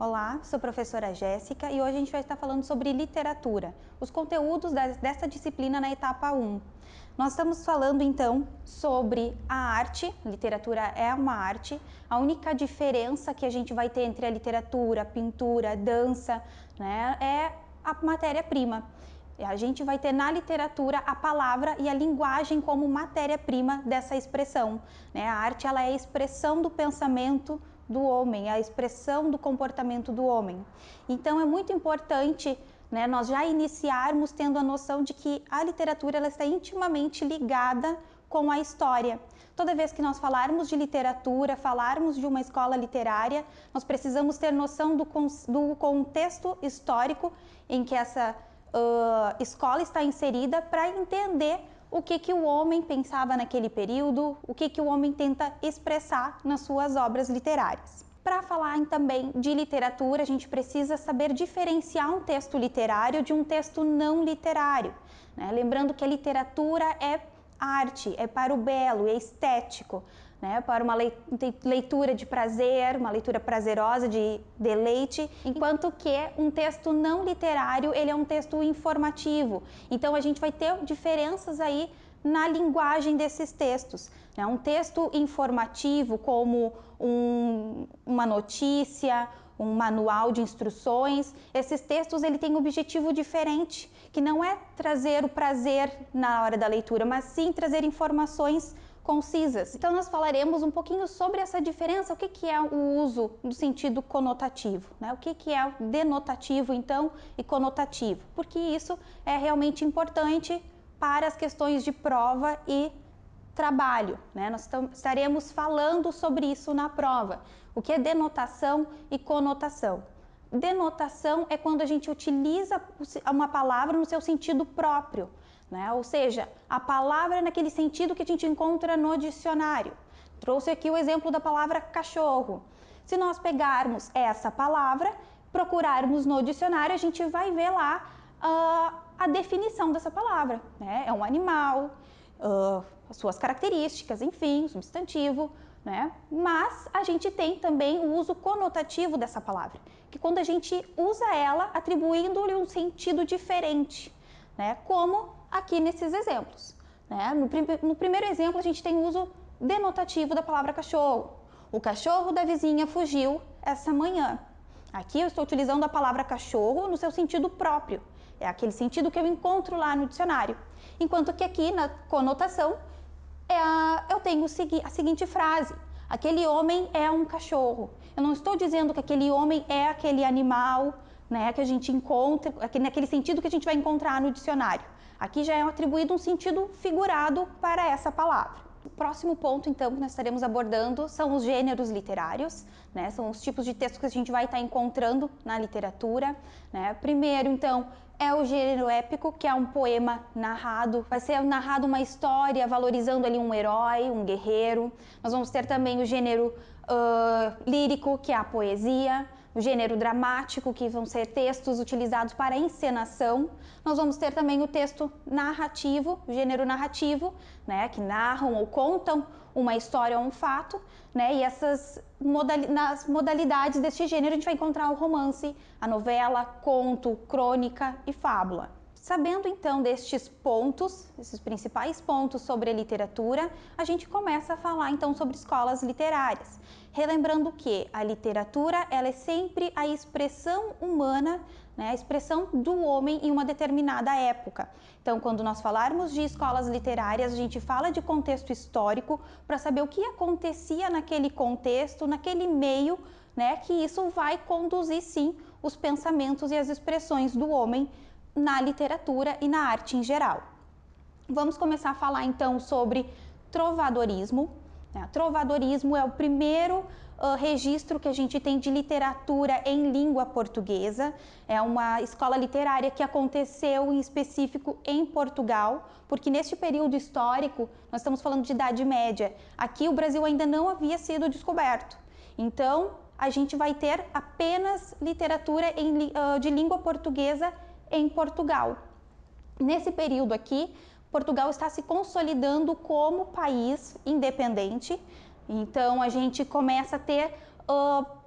Olá, sou a professora Jéssica e hoje a gente vai estar falando sobre literatura, os conteúdos dessa disciplina na etapa 1. Nós estamos falando então sobre a arte, literatura é uma arte, a única diferença que a gente vai ter entre a literatura, a pintura, a dança, né, é a matéria-prima. A gente vai ter na literatura a palavra e a linguagem como matéria-prima dessa expressão, né? A arte ela é a expressão do pensamento do homem, a expressão do comportamento do homem. Então é muito importante, né, nós já iniciarmos tendo a noção de que a literatura ela está intimamente ligada com a história. Toda vez que nós falarmos de literatura, falarmos de uma escola literária, nós precisamos ter noção do contexto histórico em que essa escola está inserida para entender o que o homem pensava naquele período, o que o homem tenta expressar nas suas obras literárias. Para falar também de literatura, a gente precisa saber diferenciar um texto literário de um texto não literário, né? Lembrando que a literatura é arte, é para o belo, é estético, né? Para uma leitura de prazer, uma leitura prazerosa, de deleite, enquanto que um texto não literário, ele é um texto informativo. Então a gente vai ter diferenças aí na linguagem desses textos, né? Um texto informativo como uma notícia, um manual de instruções, esses textos ele tem um objetivo diferente, que não é trazer o prazer na hora da leitura, mas sim trazer informações concisas. Então nós falaremos um pouquinho sobre essa diferença, o que é o uso do sentido conotativo, né? O que é o denotativo então e conotativo, porque isso é realmente importante para as questões de prova e trabalho, né? Nós estaremos falando sobre isso na prova. O que é denotação e conotação? Denotação é quando a gente utiliza uma palavra no seu sentido próprio, né? Ou seja, a palavra naquele sentido que a gente encontra no dicionário. Trouxe aqui o exemplo da palavra cachorro. Se nós pegarmos essa palavra, procurarmos no dicionário, a gente vai ver lá a definição dessa palavra, né? É um animal, as suas características, enfim, substantivo, né? Mas a gente tem também o uso conotativo dessa palavra, que quando a gente usa ela atribuindo-lhe um sentido diferente, né? Como aqui nesses exemplos, né? No primeiro exemplo a gente tem o uso denotativo da palavra cachorro. O cachorro da vizinha fugiu essa manhã. Aqui eu estou utilizando a palavra cachorro no seu sentido próprio, é aquele sentido que eu encontro lá no dicionário. Enquanto que aqui na conotação eu tenho a seguinte frase: aquele homem é um cachorro. Eu não estou dizendo que aquele homem é aquele animal, né, que a gente encontra, naquele sentido que a gente vai encontrar no dicionário. Aqui já é atribuído um sentido figurado para essa palavra. O próximo ponto, então, que nós estaremos abordando são os gêneros literários, né? São os tipos de textos que a gente vai estar encontrando na literatura, né? Primeiro, então, é o gênero épico, que é um poema narrado. Vai ser narrado uma história valorizando ali um herói, um guerreiro. Nós vamos ter também o gênero lírico, que é a poesia. O gênero dramático, que vão ser textos utilizados para encenação. Nós vamos ter também o texto narrativo, o gênero narrativo, né, que narram ou contam uma história ou um fato, né, e nas modalidades deste gênero a gente vai encontrar o romance, a novela, conto, crônica e fábula. Sabendo então destes pontos, esses principais pontos sobre a literatura, a gente começa a falar então sobre escolas literárias. Relembrando que a literatura ela é sempre a expressão humana, né, a expressão do homem em uma determinada época. Então, quando nós falarmos de escolas literárias, a gente fala de contexto histórico para saber o que acontecia naquele contexto, naquele meio, né, que isso vai conduzir sim os pensamentos e as expressões do homem na literatura e na arte em geral. Vamos começar a falar então sobre trovadorismo. Trovadorismo é o primeiro registro que a gente tem de literatura em língua portuguesa. É uma escola literária que aconteceu em específico em Portugal, porque neste período histórico, nós estamos falando de Idade Média, aqui o Brasil ainda não havia sido descoberto. Então, a gente vai ter apenas literatura de língua portuguesa em Portugal. Nesse período aqui, Portugal está se consolidando como país independente, então a gente começa a ter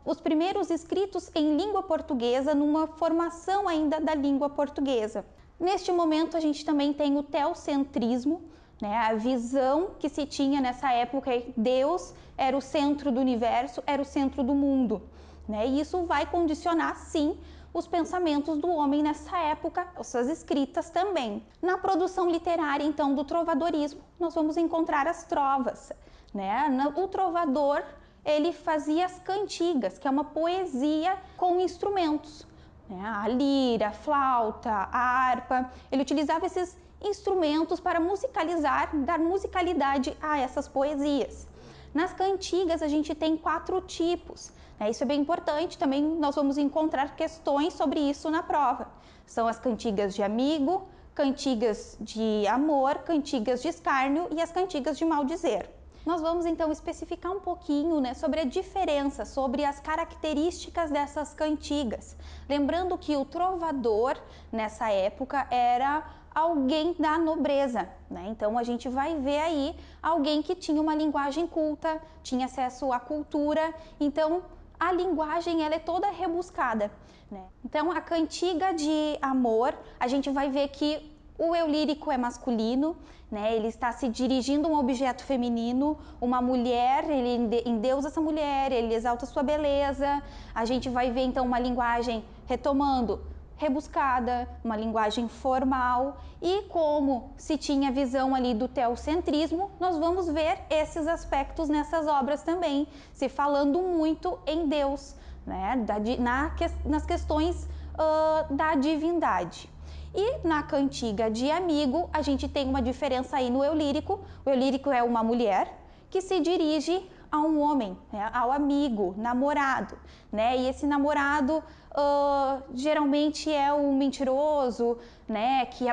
os primeiros escritos em língua portuguesa, numa formação ainda da língua portuguesa. Neste momento, a gente também tem o teocentrismo, né? A visão que se tinha nessa época é que Deus era o centro do universo, era o centro do mundo, né? E isso vai condicionar, sim, os pensamentos do homem nessa época, as suas escritas também. Na produção literária, então, do trovadorismo, nós vamos encontrar as trovas, né? O trovador, ele fazia as cantigas, que é uma poesia com instrumentos, né? A lira, a flauta, a harpa. Ele utilizava esses instrumentos para musicalizar, dar musicalidade a essas poesias. Nas cantigas a gente tem 4 tipos, né? Isso é bem importante, também nós vamos encontrar questões sobre isso na prova. São as cantigas de amigo, cantigas de amor, cantigas de escárnio e as cantigas de maldizer. Nós vamos então especificar um pouquinho, né, sobre a diferença, sobre as características dessas cantigas. Lembrando que o trovador, nessa época, era alguém da nobreza, né? Então a gente vai ver aí alguém que tinha uma linguagem culta, tinha acesso à cultura, então a linguagem ela é toda rebuscada, né? Então a cantiga de amor, a gente vai ver que o eu lírico é masculino, né? Ele está se dirigindo a um objeto feminino, uma mulher, ele endeusa essa mulher, ele exalta sua beleza. A gente vai ver então uma linguagem, retomando, rebuscada, uma linguagem formal, e como se tinha a visão ali do teocentrismo, nós vamos ver esses aspectos nessas obras também, se falando muito em Deus, né? Nas questões da divindade. E na cantiga de amigo, a gente tem uma diferença aí no eu lírico. O eu lírico é uma mulher que se dirige a um homem, né, ao amigo, namorado, né? E esse namorado geralmente é um mentiroso, né? Que a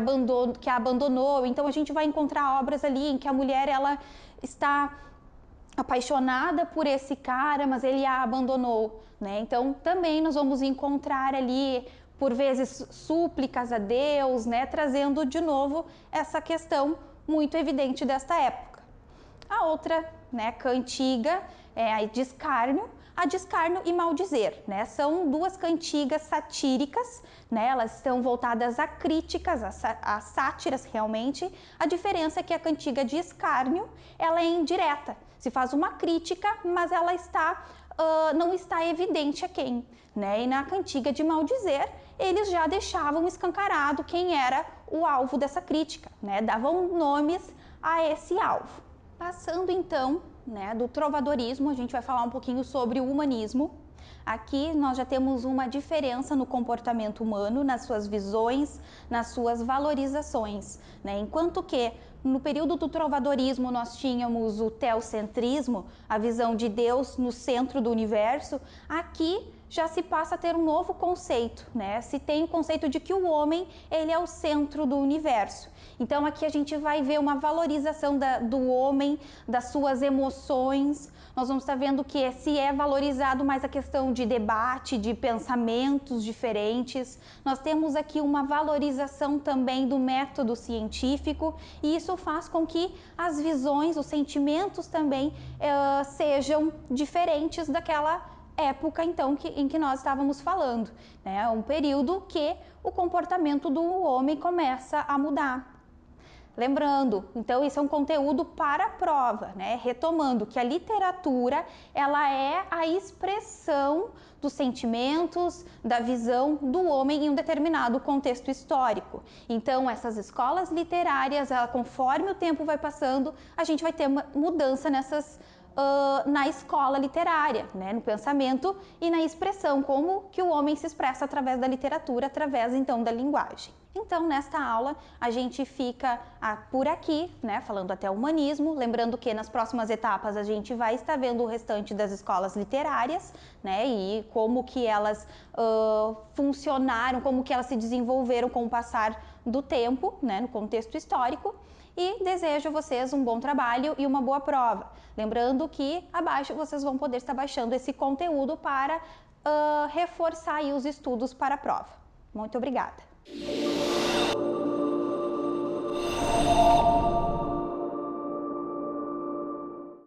abandonou. Então a gente vai encontrar obras ali em que a mulher ela está apaixonada por esse cara, mas ele a abandonou, né? Então também nós vamos encontrar ali por vezes súplicas a Deus, né? Trazendo de novo essa questão muito evidente desta época. A outra, né, cantiga é a de escárnio e maldizer, né? São 2 cantigas satíricas, né? Elas estão voltadas a críticas, a sátiras realmente. A diferença é que a cantiga de escárnio, ela é indireta. Se faz uma crítica, mas ela não está evidente a quem, né? E na cantiga de maldizer, eles já deixavam escancarado quem era o alvo dessa crítica, né? Davam nomes a esse alvo. Passando então, né, do trovadorismo, a gente vai falar um pouquinho sobre o humanismo. Aqui nós já temos uma diferença no comportamento humano, nas suas visões, nas suas valorizações, né? Enquanto que no período do trovadorismo nós tínhamos o teocentrismo, a visão de Deus no centro do universo, aqui já se passa a ter um novo conceito, né? Se tem o conceito de que o homem, ele é o centro do universo. Então aqui a gente vai ver uma valorização do homem, das suas emoções. Nós vamos estar vendo que se é valorizado mais a questão de debate, de pensamentos diferentes. Nós temos aqui uma valorização também do método científico, e isso faz com que as visões, os sentimentos também sejam diferentes daquela época então em que nós estávamos falando, né? Um período que o comportamento do homem começa a mudar. Lembrando, então isso é um conteúdo para a prova, né? Retomando que a literatura, ela é a expressão dos sentimentos, da visão do homem em um determinado contexto histórico. Então essas escolas literárias, conforme o tempo vai passando, a gente vai ter uma mudança na escola literária, né? No pensamento e na expressão, como que o homem se expressa através da literatura, através então da linguagem. Então, nesta aula, a gente fica por aqui, né, falando até o humanismo, lembrando que nas próximas etapas a gente vai estar vendo o restante das escolas literárias, né, e como que elas funcionaram, como que elas se desenvolveram com o passar do tempo, né, no contexto histórico. E desejo a vocês um bom trabalho e uma boa prova. Lembrando que abaixo vocês vão poder estar baixando esse conteúdo para reforçar aí os estudos para a prova. Muito obrigada!